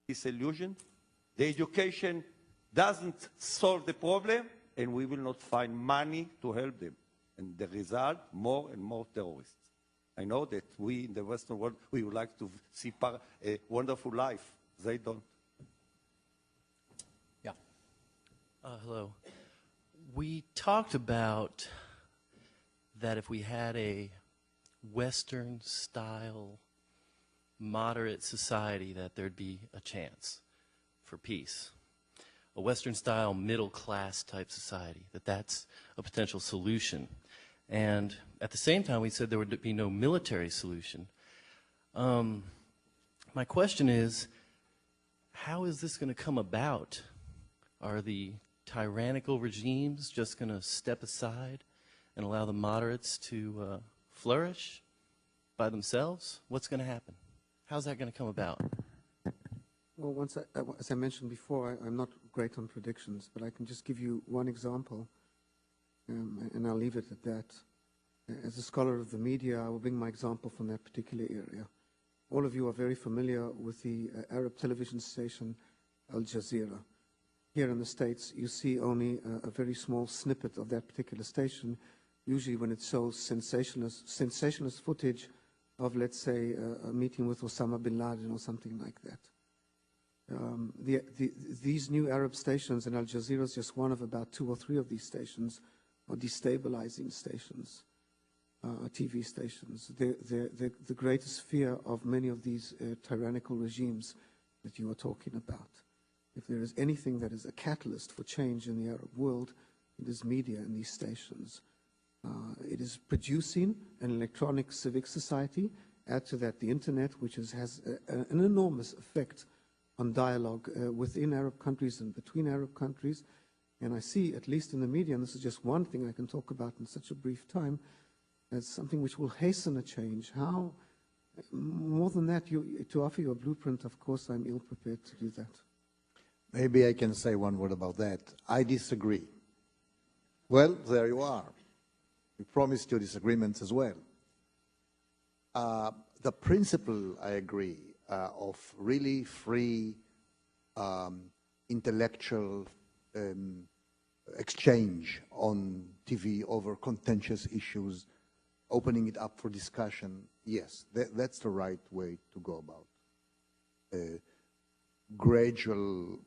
disillusioned. The education doesn't solve the problem, and we will not find money to help them. And the result, more and more terrorists. I know that we in the Western world, we would like to see a wonderful life. They don't. Yeah. Hello. We talked about that if we had a Western-style, moderate society, that there'd be a chance for peace. A Western-style, middle-class type society, that's a potential solution. And at the same time, we said there would be no military solution. My question is, how is this going to come about? Are the tyrannical regimes just going to step aside and allow the moderates to flourish by themselves? What's going to happen? How's that going to come about? Well, as I mentioned before, I'm not great on predictions, but I can just give you one example, and I'll leave it at that. As a scholar of the media, I will bring my example from that particular area. All of you are very familiar with the Arab television station Al Jazeera. Here in the States, you see only a very small snippet of that particular station, usually when it shows sensationalist footage of, let's say, a meeting with Osama bin Laden or something like that. These new Arab stations, and Al Jazeera is just one of about 2 or 3 of these stations, are destabilizing stations, TV stations. They're the greatest fear of many of these tyrannical regimes that you are talking about. If there is anything that is a catalyst for change in the Arab world, it is media and these stations. It is producing an electronic civic society. Add to that the internet, which has an enormous effect on dialogue within Arab countries and between Arab countries. And I see, at least in the media, and this is just one thing I can talk about in such a brief time, as something which will hasten a change. How, more than that, to offer you a blueprint, of course, I'm ill-prepared to do that. Maybe I can say one word about that. I disagree. Well, there you are. We promised you disagreements as well. The principle, I agree, of really free intellectual exchange on TV over contentious issues, opening it up for discussion, yes, that's the right way to go about gradual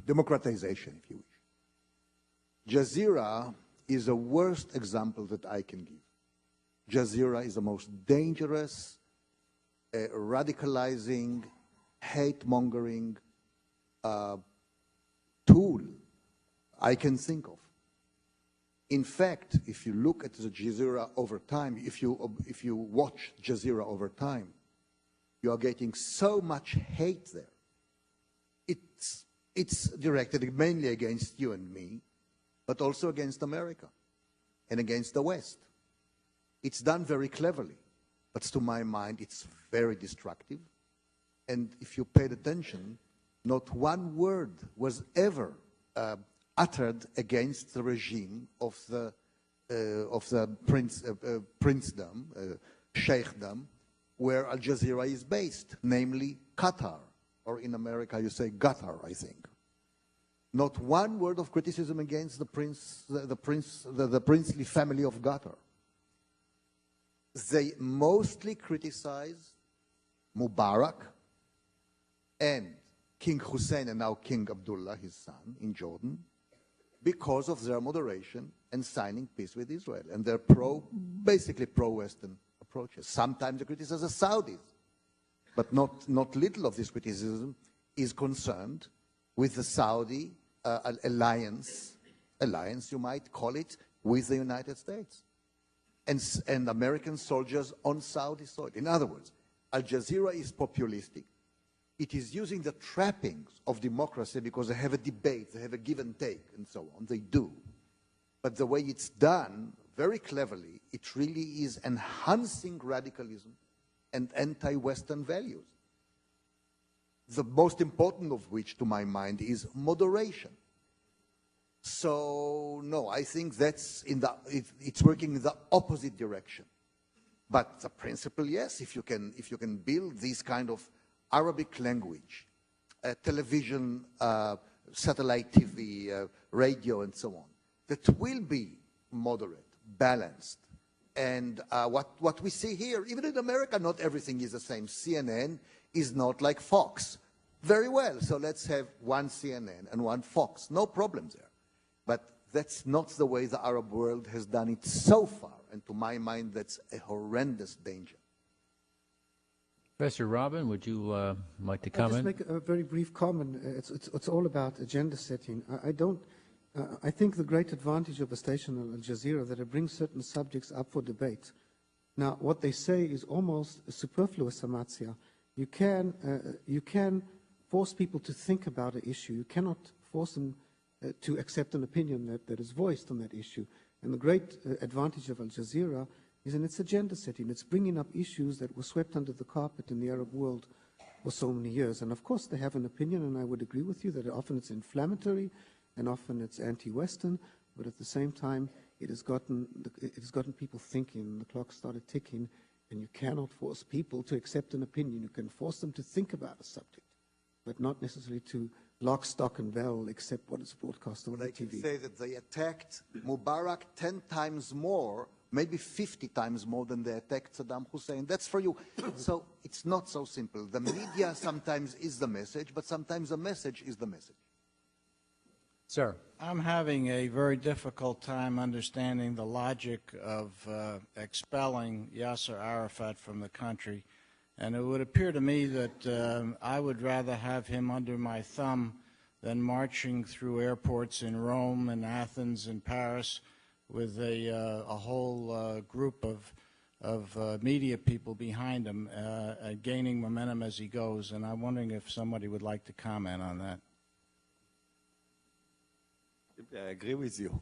democratization, if you wish. Jazeera is the worst example that I can give. Jazeera is the most dangerous, radicalizing, hate-mongering tool I can think of. In fact, if you look at the Jazeera over time, if you watch Jazeera over time, you are getting so much hate there. It's directed mainly against you and me, but also against America and against the West. It's done very cleverly, but to my mind, it's very destructive. And if you paid attention, not one word was ever uttered against the regime of the princedom, sheikhdom, where Al Jazeera is based, namely Qatar, or in America you say Qatar, I think. Not one word of criticism against the princely family of Qatar. They mostly criticize Mubarak and King Hussein and now King Abdullah, his son, in Jordan, because of their moderation and signing peace with Israel and their basically pro-Western approaches. Sometimes they criticize the Saudis, but not little of this criticism is concerned with the Saudi alliance you might call it, with the United States and American soldiers on Saudi soil. In other words, Al Jazeera is populistic. It is using the trappings of democracy because they have a debate, they have a give and take, and so on. They do. But the way it's done, very cleverly, it really is enhancing radicalism and anti-Western values. The most important of which, to my mind, is moderation. So, no, I think that's it's working in the opposite direction. But the principle, yes, if you can build this kind of Arabic language television, satellite TV, radio, and so on, that will be moderate, balanced. And what we see here, even in America, not everything is the same. CNN is not like Fox. Very well, so let's have one CNN and one Fox. No problems there. But that's not the way the Arab world has done it so far. And to my mind, that's a horrendous danger. Professor Robin, would you like to I'll comment? just make a very brief comment. It's all about agenda setting. I think the great advantage of a station like Al Jazeera that it brings certain subjects up for debate. Now, what they say is almost superfluous, Amatzia. You can force people to think about an issue. You cannot force them to accept an opinion that is voiced on that issue. And the great advantage of Al Jazeera is in its agenda setting. It's bringing up issues that were swept under the carpet in the Arab world for so many years. And of course, they have an opinion, and I would agree with you that often it's inflammatory and often it's anti-Western, but at the same time, it has gotten people thinking. The clock started ticking, and you cannot force people to accept an opinion. You can force them to think about a subject, but not necessarily to lock, stock, and barrel accept what is broadcast on the I can TV. say that they attacked Mubarak 10 times more, maybe 50 times more than they attacked Saddam Hussein. That's for you. So it's not so simple. The media sometimes is the message, but sometimes the message is the message. Sir. I'm having a very difficult time understanding the logic of expelling Yasser Arafat from the country. And it would appear to me that I would rather have him under my thumb than marching through airports in Rome and Athens and Paris with a whole group of media people behind him, gaining momentum as he goes. And I'm wondering if somebody would like to comment on that. I agree with you.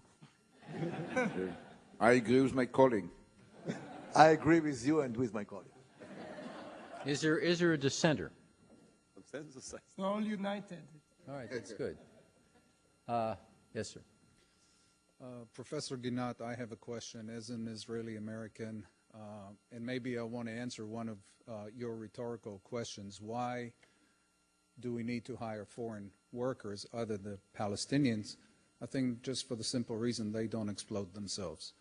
I agree with my colleague. I agree with you and with my colleague. Is there a dissenter? Consensus. We're all united. All right, that's good. Yes, sir. Professor Ginat, I have a question. As an Israeli American, and maybe I want to answer one of your rhetorical questions. Why do we need to hire foreign workers other than Palestinians? I think just for the simple reason they don't explode themselves,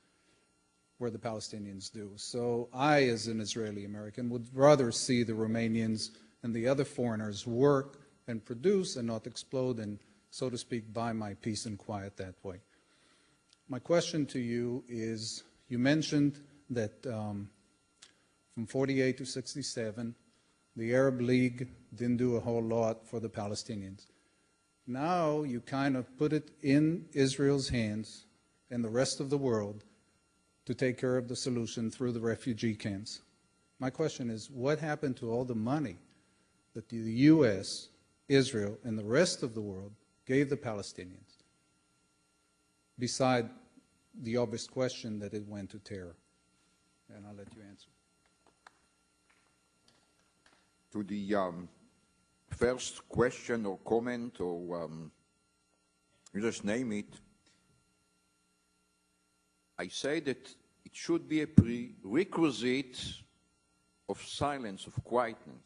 where the Palestinians do. So I, as an Israeli American, would rather see the Romanians and the other foreigners work and produce and not explode and, so to speak, buy my peace and quiet that way. My question to you is, you mentioned that from 48 to 67, the Arab League didn't do a whole lot for the Palestinians. Now you kind of put it in Israel's hands and the rest of the world to take care of the solution through the refugee camps. My question is, what happened to all the money that the U.S., Israel, and the rest of the world gave the Palestinians, beside the obvious question that it went to terror? And I'll let you answer. To the first question or comment, or you just name it, I say that it should be a prerequisite of silence, of quietness.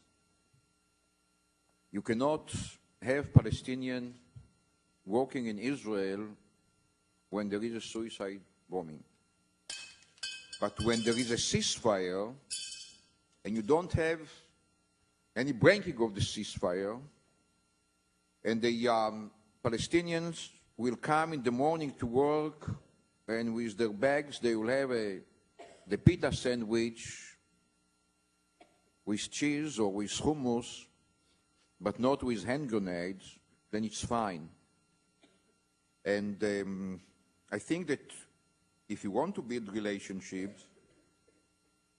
You cannot have Palestinians working in Israel when there is a suicide bombing. But when there is a ceasefire and you don't have any breaking of the ceasefire, and the Palestinians will come in the morning to work, and with their bags they will have the pita sandwich with cheese or with hummus, but not with hand grenades, then it's fine. And I think that if you want to build relationships,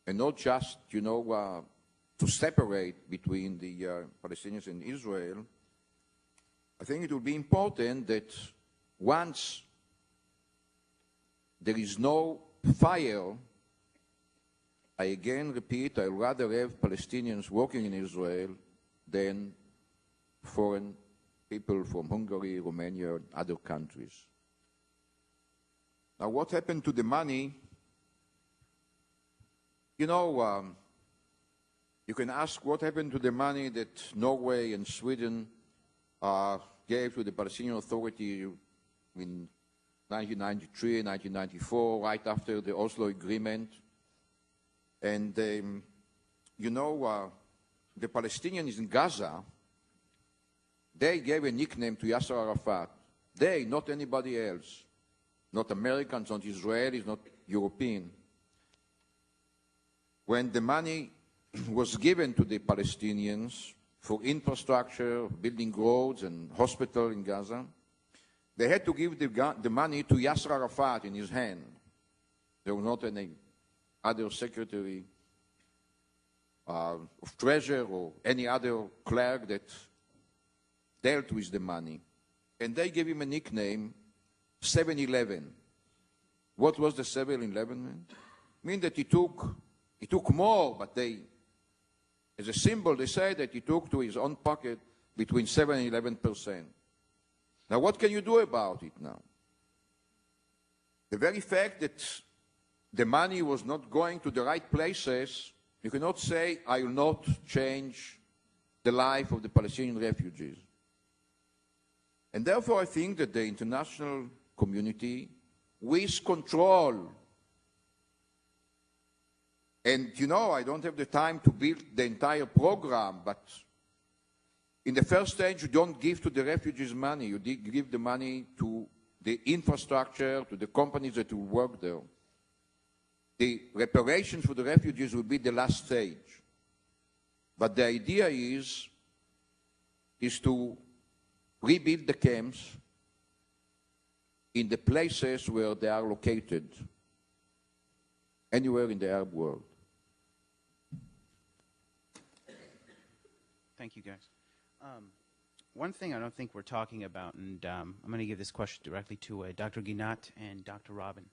and not just, to separate between the Palestinians and Israel, I think it will be important that once there is no fire, I again repeat, I'd rather have Palestinians working in Israel than foreign people from Hungary, Romania, and other countries. Now, what happened to the money? You can ask what happened to the money that Norway and Sweden gave to the Palestinian Authority in 1993, 1994, right after the Oslo Agreement. And, you know, the Palestinians in Gaza, they gave a nickname to Yasser Arafat. They, not anybody else. Not Americans, not Israelis, not European. When the money was given to the Palestinians for infrastructure, building roads and hospital in Gaza, they had to give the money to Yasser Arafat in his hand. There was not any other secretary of treasury or any other clerk that dealt with the money. And they gave him a nickname, 7-11. What was the 7-11 mean? Mean that he took more, but they, as a symbol, they say that he took to his own pocket between 7 and 11%. Now, what can you do about it now? The very fact that the money was not going to the right places, you cannot say, I will not change the life of the Palestinian refugees. And therefore, I think that the international community, with control, and you know, I don't have the time to build the entire program, but in the first stage, you don't give to the refugees money. You give the money to the infrastructure, to the companies that will work there. The reparations for the refugees will be the last stage. But the idea is to rebuild the camps in the places where they are located, anywhere in the Arab world. Thank you, guys. One thing I don't think we're talking about, and I'm going to give this question directly to Dr. Ginat and Dr. Robin.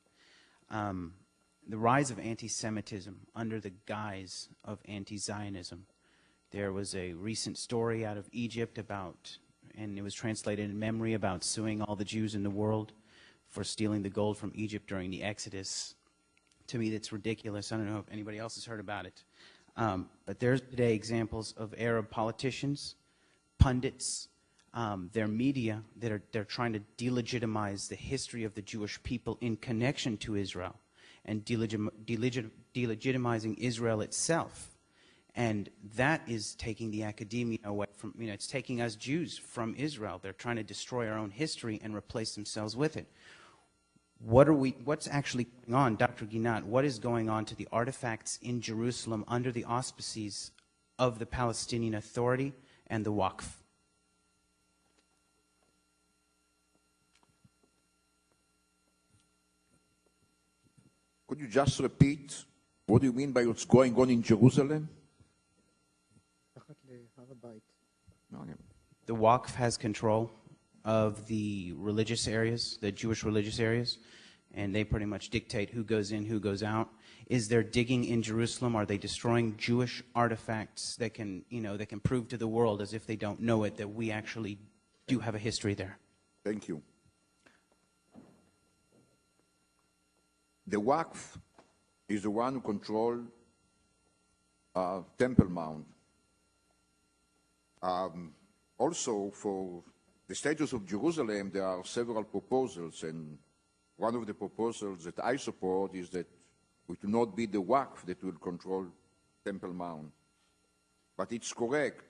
The rise of anti-Semitism under the guise of anti-Zionism. There was a recent story out of Egypt about, and it was translated in memory, about suing all the Jews in the world for stealing the gold from Egypt during the Exodus. To me, that's ridiculous. I don't know if anybody else has heard about it. But there's today examples of Arab politicians, pundits, their media that they're trying to delegitimize the history of the Jewish people in connection to Israel and delegitimizing Israel itself. And that is taking the academia away from, it's taking us Jews from Israel. They're trying to destroy our own history and replace themselves with it. What's actually going on, Dr. Ginat? What is going on to the artifacts in Jerusalem under the auspices of the Palestinian Authority and the Waqf? Could you just repeat what do you mean by what's going on in Jerusalem? The Waqf has control of the religious areas, the Jewish religious areas, and they pretty much dictate who goes in, who goes out. Is there digging in Jerusalem? Are they destroying Jewish artifacts that can, that can prove to the world, as if they don't know it, that we actually do have a history there? Thank you. The Waqf is the one who controls Temple Mount. Also, for the status of Jerusalem, there are several proposals, and one of the proposals that I support is that it will not be the Waqf that will control Temple Mount. But it's correct.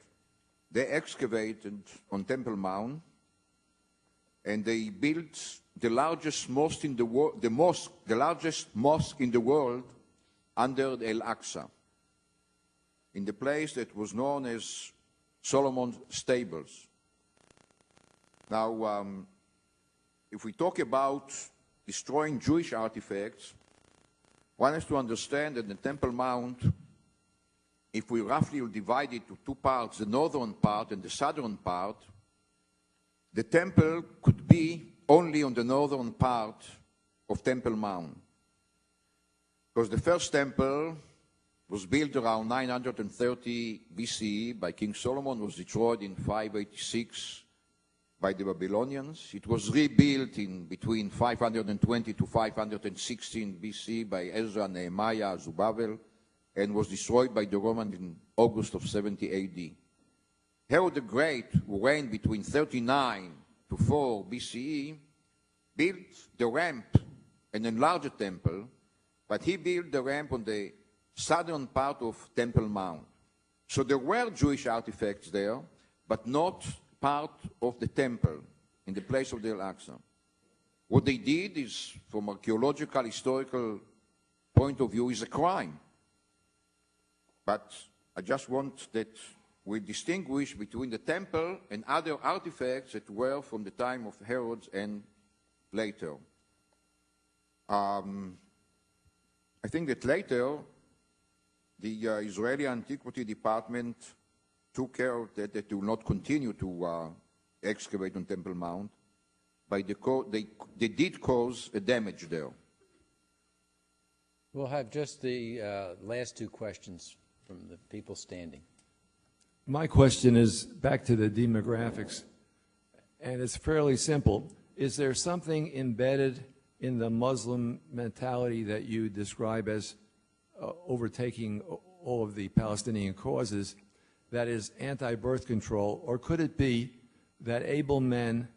They excavated on Temple Mount, and they built the largest mosque in the world, the largest mosque in the world under the Al-Aqsa, in the place that was known as Solomon's Stables. Now, if we talk about destroying Jewish artifacts, one has to understand that the Temple Mount, if we roughly divide it to two parts, the northern part and the southern part, the temple could be only on the northern part of Temple Mount. Because the first temple was built around 930 BCE by King Solomon, was destroyed in 586 by the Babylonians. It was rebuilt in between 520 to 516 BC by Ezra, Nehemiah, Zerubbabel, and was destroyed by the Romans in August of 70 AD. Herod the Great, who reigned between 39 to 4 BCE, built the ramp and enlarged the temple, but he built the ramp on the southern part of Temple Mount. So there were Jewish artifacts there, but not part of the temple, in the place of the Al-Aqsa. What they did is, from archaeological, historical point of view, is a crime. But I just want that we distinguish between the temple and other artifacts that were from the time of Herod and later. I think that later, the Israeli Antiquity Department took care that they will not continue to excavate on Temple Mount. They did cause a damage there. We'll have just the last two questions from the people standing. My question is back to the demographics, and it's fairly simple. Is there something embedded in the Muslim mentality that you describe as overtaking all of the Palestinian causes that is anti-birth control, or could it be that able men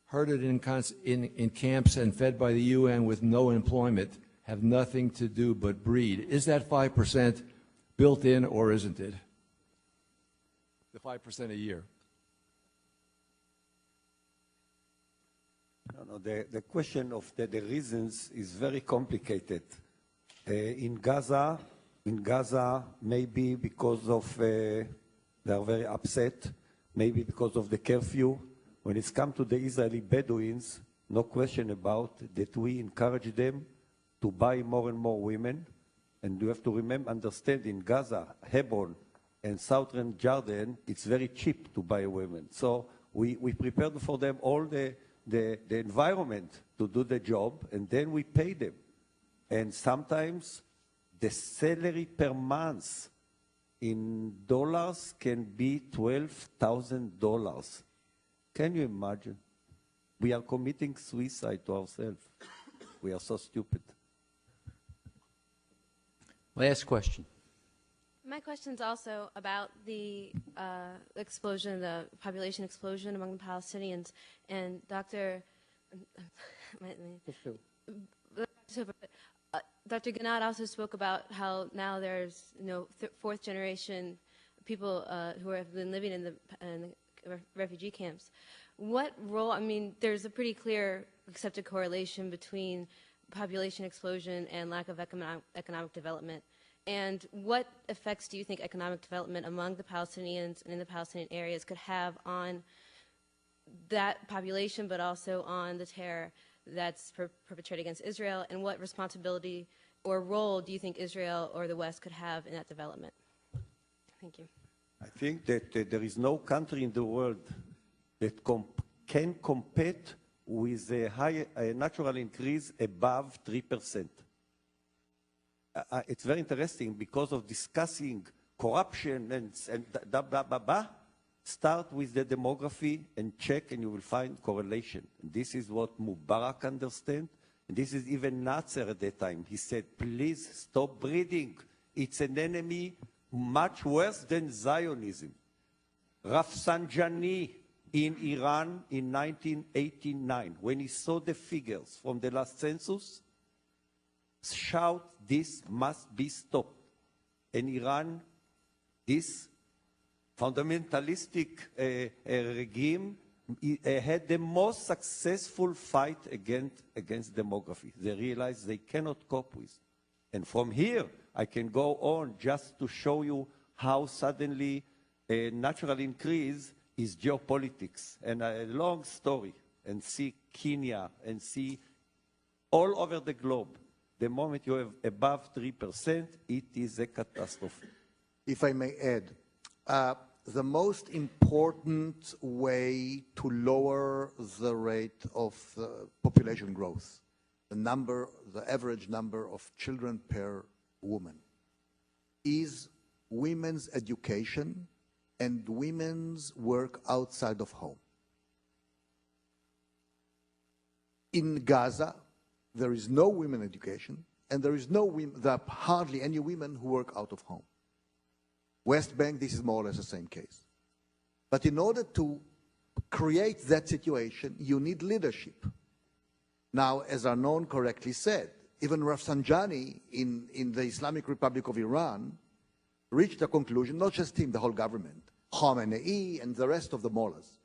herded in camps and fed by the UN with no employment have nothing to do but breed? Is that 5% built in, or isn't it? The 5% a year. No, the question of the reasons is very complicated. In Gaza, maybe because of they are very upset, maybe because of the curfew. When it's come to the Israeli Bedouins, no question about that we encourage them to buy more and more women. And you have to understand, in Gaza, Hebron, and southern Jordan, it's very cheap to buy women. So we prepared for them all the environment to do the job, and then we pay them. And sometimes the salary per month in dollars can be $12,000. Can you imagine? We are committing suicide to ourselves. We are so stupid. Last question. My question is also about the explosion, the population explosion among the Palestinians. And Dr. Ginat also spoke about how now there's fourth generation people who have been living in the refugee camps. What role? I mean, there's a pretty clear accepted correlation between population explosion and lack of economic development. And what effects do you think economic development among the Palestinians and in the Palestinian areas could have on that population, but also on the terror that's perpetrated against Israel? And what responsibility or role do you think Israel or the West could have in that development? Thank you. I think that there is no country in the world that can compete with a high natural increase above 3%. It's very interesting because of discussing corruption and blah, blah, blah, blah. Start with the demography and check, and you will find correlation. And this is what Mubarak understand. And this is even Nasser at that time. He said, please stop breeding. It's an enemy much worse than Zionism. Rafsanjani in Iran in 1989, when he saw the figures from the last census, shout, this must be stopped. In Iran, this fundamentalistic regime had the most successful fight against demography. They realized they cannot cope with. And from here, I can go on just to show you how suddenly a natural increase is geopolitics. And a long story, and see Kenya, and see all over the globe. The moment you have above 3%, it is a catastrophe. If I may add, the most important way to lower the rate of population growth, the average number of children per woman, is women's education and women's work outside of home. In Gaza, there is no women education, and there are hardly any women who work out of home. West Bank, this is more or less the same case. But in order to create that situation, you need leadership. Now, as Arnon correctly said, even Rafsanjani in the Islamic Republic of Iran reached a conclusion, not just him, the whole government, Khamenei and the rest of the mullahs,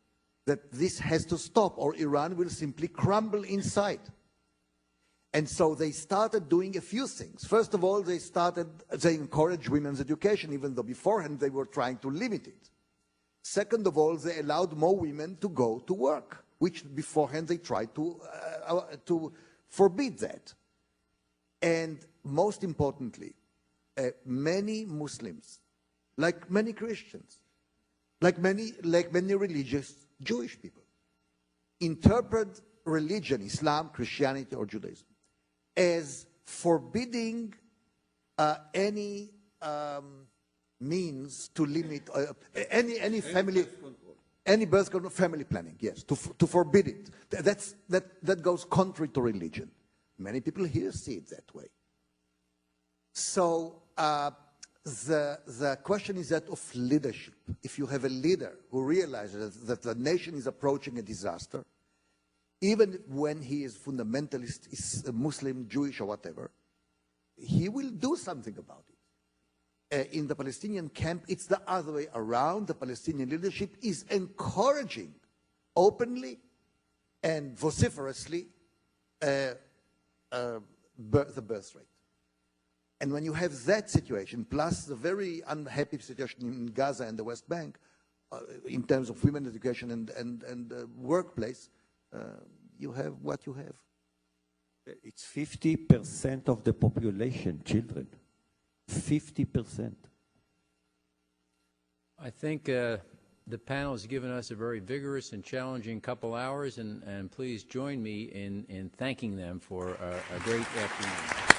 that this has to stop or Iran will simply crumble inside. And so they started doing a few things. First of all, they encouraged women's education, even though beforehand they were trying to limit it. Second of all, they allowed more women to go to work, which beforehand they tried to forbid that. And most importantly, many Muslims, like many Christians, like many religious Jewish people, interpret religion, Islam, Christianity, or Judaism, as forbidding any means to limit any birth control, family planning. Yes, to forbid it. That goes contrary to religion. Many people here see it that way. So the question is that of leadership. If you have a leader who realizes that the nation is approaching a disaster, even when he is fundamentalist, is Muslim, Jewish, or whatever, he will do something about it. In the Palestinian camp, it's the other way around. The Palestinian leadership is encouraging openly and vociferously the birth rate. And when you have that situation, plus the very unhappy situation in Gaza and the West Bank, in terms of women's education and workplace, you have what you have. It's 50% of the population, children. 50%. I think the panel has given us a very vigorous and challenging couple hours, and please join me in thanking them for a great afternoon.